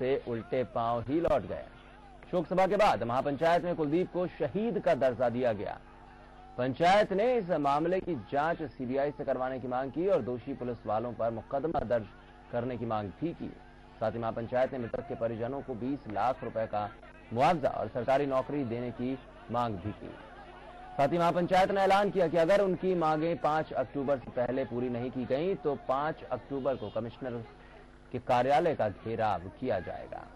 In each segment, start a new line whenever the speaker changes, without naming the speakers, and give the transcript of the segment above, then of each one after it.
से उल्टे पांव ही लौट गए। शोक सभा के बाद महापंचायत में कुलदीप को शहीद का दर्जा दिया गया। पंचायत ने इस मामले की जांच सीबीआई से करवाने की मांग की और दोषी पुलिस वालों पर मुकदमा दर्ज करने की मांग भी की। साथ ही महापंचायत ने मृतक के परिजनों को 20 लाख रुपए का मुआवजा और सरकारी नौकरी देने की मांग भी की। साथ ही महापंचायत ने ऐलान किया कि अगर उनकी मांगें 5 अक्टूबर से पहले पूरी नहीं की गई तो 5 अक्टूबर को कमिश्नर के कार्यालय का घेराव किया जाएगा।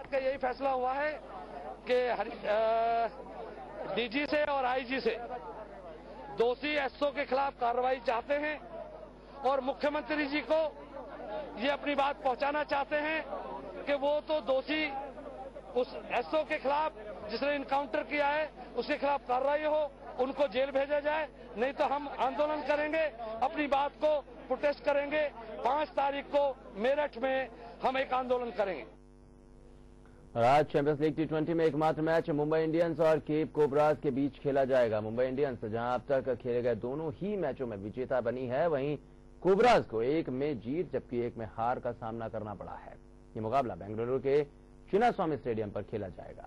का यही फैसला हुआ है कि डीजी से और आईजी से दोषी एसओ के खिलाफ कार्रवाई चाहते हैं और मुख्यमंत्री जी को ये अपनी बात पहुंचाना चाहते हैं कि वो तो दोषी उस एसओ के खिलाफ जिसने इनकाउंटर किया है उसके खिलाफ कार्रवाई हो, उनको जेल भेजा जाए, नहीं तो हम आंदोलन करेंगे, अपनी बात को प्रोटेस्ट करेंगे। 5 तारीख को मेरठ में हम एक आंदोलन करेंगे।
और आज चैंपियंस लीग टी20 में एकमात्र मैच मुंबई इंडियंस और केप कोबराज के बीच खेला जाएगा। मुंबई इंडियंस जहां अब तक खेले गए दोनों ही मैचों में विजेता बनी है, वहीं कोबराज को 1 में जीत जबकि 1 में हार का सामना करना पड़ा है। ये मुकाबला बेंगलुरु के चिन्नास्वामी स्टेडियम पर खेला जाएगा।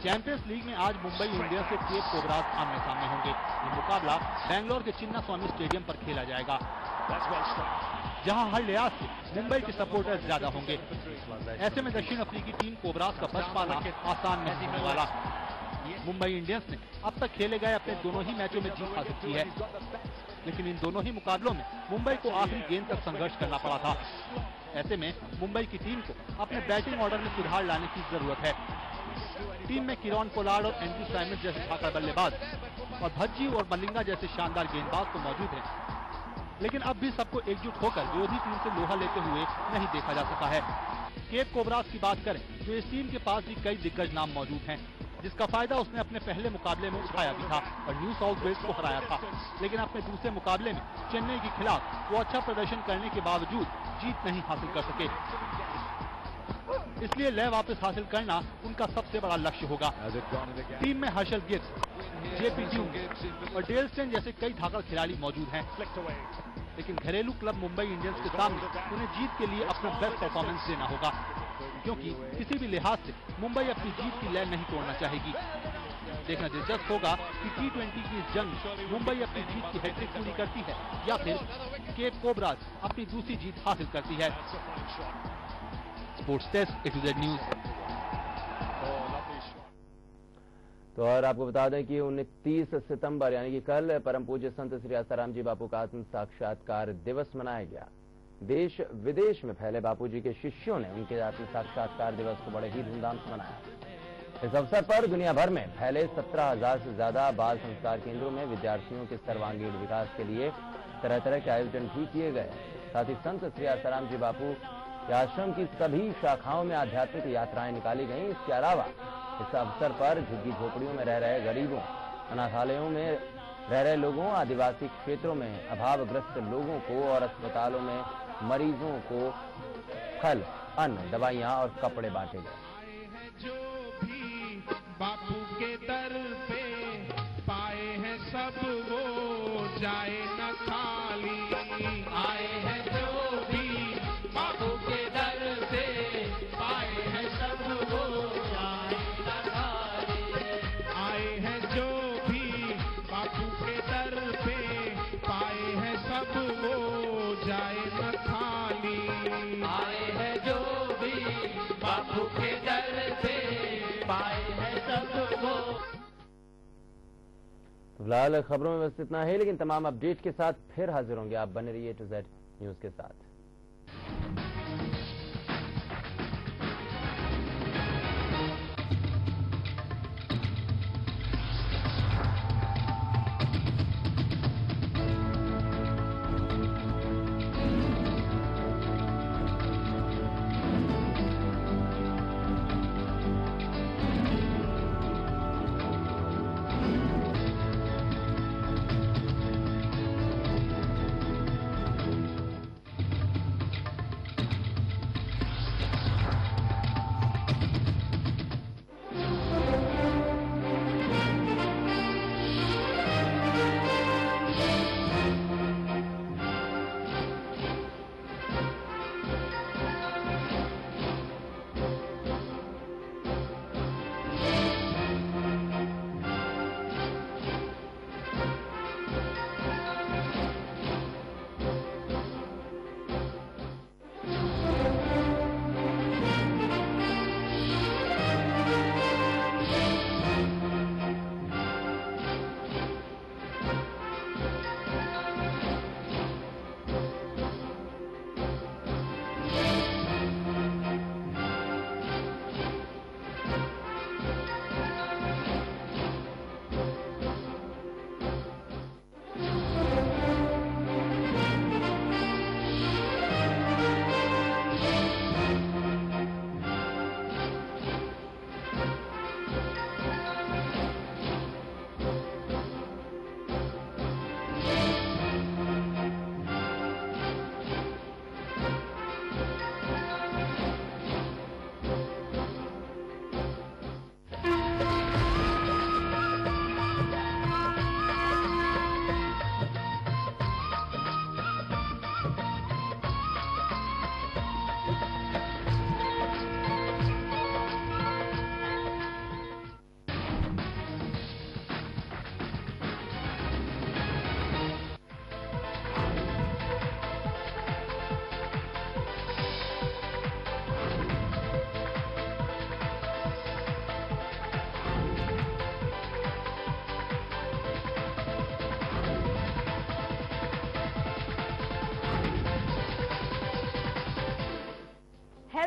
चैंपियंस लीग में आज मुंबई इंडियंस से केप कोबराज आमने सामने होंगे। ये मुकाबला बेंगलोर के चिन्नास्वामी स्टेडियम पर खेला जाएगा, जहां हर लिहाज से मुंबई के सपोर्टर्स ज्यादा होंगे। ऐसे में दक्षिण अफ्रीकी टीम कोबराज का बच पाना आसान नहीं होने वाला। मुंबई इंडियंस ने अब तक खेले गए अपने दोनों ही मैचों में जीत हासिल की है, लेकिन इन दोनों ही मुकाबलों में मुंबई को आखिरी गेंद तक संघर्ष करना पड़ा था। ऐसे में मुंबई की टीम को अपने बैटिंग ऑर्डर में सुधार लाने की जरूरत है। टीम में किरोन पोलार्ड और एंड्रू साइमंस जैसे धाकड़ बल्लेबाज और भज्जी और मलिंगा जैसे शानदार गेंदबाज तो मौजूद हैं, लेकिन अब भी सबको एकजुट होकर विरोधी टीम से लोहा लेते हुए नहीं देखा जा सका है। केप कोबराज की बात करें तो इस टीम के पास भी कई दिग्गज नाम मौजूद हैं, जिसका फायदा उसने अपने पहले मुकाबले में उठाया भी था और न्यू साउथ वेल्स को हराया था। लेकिन अपने दूसरे मुकाबले में चेन्नई के खिलाफ वो अच्छा प्रदर्शन करने के बावजूद जीत नहीं हासिल कर सके, इसलिए लय वापस हासिल करना उनका सबसे बड़ा लक्ष्य होगा। टीम में हर्षल गिब्स, जेपी ड्यून और डेल स्टेन जैसे कई धाकड़ खिलाड़ी मौजूद हैं, लेकिन घरेलू क्लब मुंबई इंडियंस के सामने उन्हें जीत के लिए अपना बेस्ट परफॉर्मेंस देना होगा, क्योंकि किसी भी लिहाज से मुंबई अपनी जीत की लय नहीं तोड़ना चाहेगी। देखना दिलचस्प होगा कि टी20 की इस जंग में मुंबई अपनी जीत की हैट्रिक पूरी करती है या फिर केप कोबराज अपनी दूसरी जीत हासिल करती है। Sports desk A2Z news.
तो और आपको बता दें कि 29 सितंबर यानी कि कल परम पूज्य संत श्री आसाराम जी बापू का आत्म साक्षात्कार दिवस मनाया गया। देश विदेश में फैले बापू जी के शिष्यों ने उनके आत्म साक्षात्कार दिवस को बड़े ही धूमधाम से मनाया। इस अवसर पर दुनिया भर में फैले 17,000 से ज्यादा बाल संस्कार केंद्रों में विद्यार्थियों के सर्वांगीण विकास के लिए तरह तरह के आयोजन भी किए गए। साथ ही संत श्री आसाराम जी बापू के आश्रम की सभी शाखाओं में आध्यात्मिक यात्राएं निकाली गईं। इसके अलावा इस अवसर पर झुग्गी झोपड़ियों में रह रहे गरीबों, अनाथालयों में रह रहे लोगों, आदिवासी क्षेत्रों में अभावग्रस्त लोगों को और अस्पतालों में मरीजों को फल, अन्न, दवाइयां और कपड़े बांटे गए।
जो भी बापू के दर पे पाए हैं सब वो जाए न खाली। आए हैं जो भी बापू के दर पे पाए हैं सब वो जाए न खाली। आए हैं जो भी बापू के दर पे पाए हैं सब वो जाए न खाली। आए हैं जो भी बापू के दर पे पाए हैं सब वो।
फिलहाल खबरों में बस इतना ही, लेकिन तमाम अपडेट के साथ फिर हाजिर होंगे। आप बने रहिए A2Z न्यूज के साथ।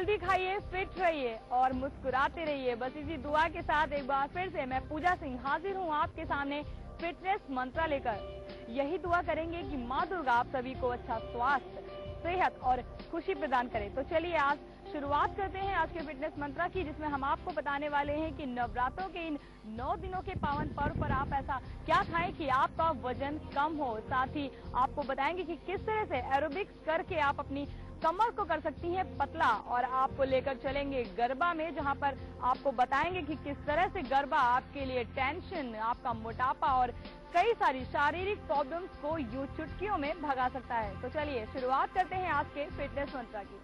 हेल्दी खाइए, फिट रहिए और मुस्कुराते रहिए। बस इसी दुआ के साथ एक बार फिर से मैं पूजा सिंह हाजिर हूँ आपके सामने फिटनेस मंत्र लेकर। यही दुआ करेंगे कि माँ दुर्गा आप सभी को अच्छा स्वास्थ्य, सेहत और खुशी प्रदान करे। तो चलिए आज शुरुआत करते हैं आज के फिटनेस मंत्र की, जिसमें हम आपको बताने वाले हैं कि नवरात्रों के इन 9 दिनों के पावन पर्व पर आप ऐसा क्या खाएं कि आपका वजन कम हो। साथ ही आपको बताएंगे कि किस तरह से एरोबिक्स करके आप अपनी कमर को कर सकती हैं पतला, और आपको लेकर चलेंगे गरबा में, जहां पर आपको बताएंगे कि किस तरह से गरबा आपके लिए टेंशन, आपका मोटापा और कई सारी शारीरिक प्रॉब्लम्स को यूं चुटकियों में भगा सकता है। तो चलिए शुरुआत करते हैं आज के फिटनेस मंत्र की।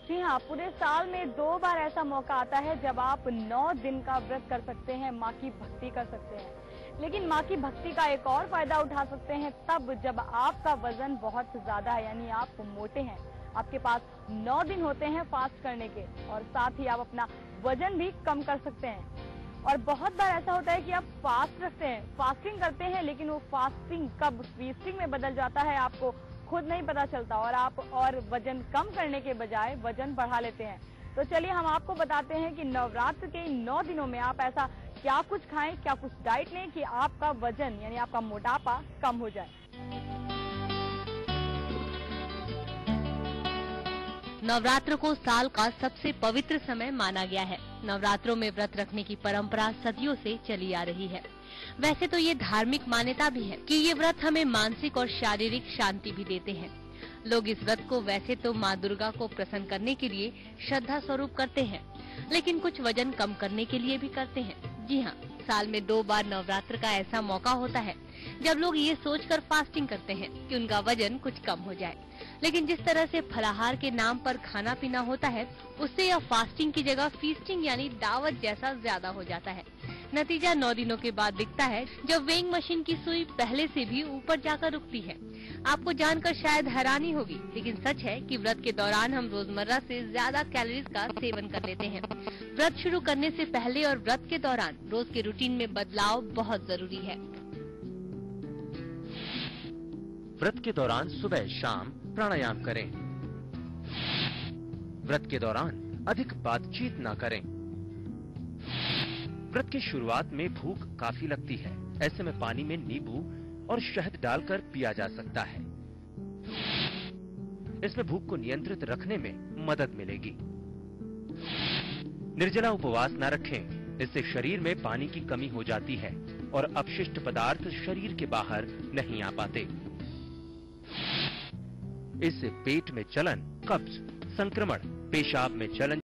जी हाँ, पूरे साल में 2 बार ऐसा मौका आता है जब आप 9 दिन का व्रत कर सकते हैं, माँ की भक्ति कर सकते हैं। लेकिन माँ की भक्ति का एक और फायदा उठा सकते हैं तब जब आपका वजन बहुत ज्यादा है, यानी आप मोटे हैं। आपके पास 9 दिन होते हैं फास्ट करने के, और साथ ही आप अपना वजन भी कम कर सकते हैं। और बहुत बार ऐसा होता है कि आप फास्ट रखते हैं, फास्टिंग करते हैं, लेकिन वो फास्टिंग कब फीस्टिंग में बदल जाता है आपको खुद नहीं पता चलता, और आप और वजन कम करने के बजाय वजन बढ़ा लेते हैं। तो चलिए हम आपको बताते हैं कि नवरात्र के इन 9 दिनों में आप ऐसा क्या कुछ खाएं, क्या कुछ डाइट लें कि आपका वजन यानी आपका मोटापा कम हो जाए।
नवरात्र को साल का सबसे पवित्र समय माना गया है। नवरात्रों में व्रत रखने की परंपरा सदियों से चली आ रही है। वैसे तो ये धार्मिक मान्यता भी है कि ये व्रत हमें मानसिक और शारीरिक शांति भी देते हैं। लोग इस व्रत को वैसे तो माँ दुर्गा को प्रसन्न करने के लिए श्रद्धा स्वरूप करते हैं, लेकिन कुछ वजन कम करने के लिए भी करते हैं। जी हाँ, साल में 2 बार नवरात्र का ऐसा मौका होता है जब लोग ये सोचकर फास्टिंग करते हैं कि उनका वजन कुछ कम हो जाए। लेकिन जिस तरह से फलाहार के नाम पर खाना पीना होता है, उससे यह फास्टिंग की जगह फीस्टिंग यानी दावत जैसा ज्यादा हो जाता है। नतीजा 9 दिनों के बाद दिखता है, जब वेइंग मशीन की सुई पहले से भी ऊपर जाकर रुकती है। आपको जानकर शायद हैरानी होगी, लेकिन सच है कि व्रत के दौरान हम रोजमर्रा से ज्यादा कैलोरीज का सेवन कर लेते हैं। व्रत शुरू करने से पहले और व्रत के दौरान रोज के रूटीन में बदलाव बहुत जरूरी है।
व्रत के दौरान सुबह शाम प्राणायाम करें। व्रत के दौरान अधिक बातचीत न करें। व्रत की शुरुआत में भूख काफी लगती है, ऐसे में पानी में नींबू और शहद डालकर पिया जा सकता है। इसमें भूख को नियंत्रित रखने में मदद मिलेगी। निर्जला उपवास न रखें, इससे शरीर में पानी की कमी हो जाती है और अपशिष्ट पदार्थ शरीर के बाहर नहीं आ पाते। इससे पेट में जलन, कब्ज, संक्रमण, पेशाब में जलन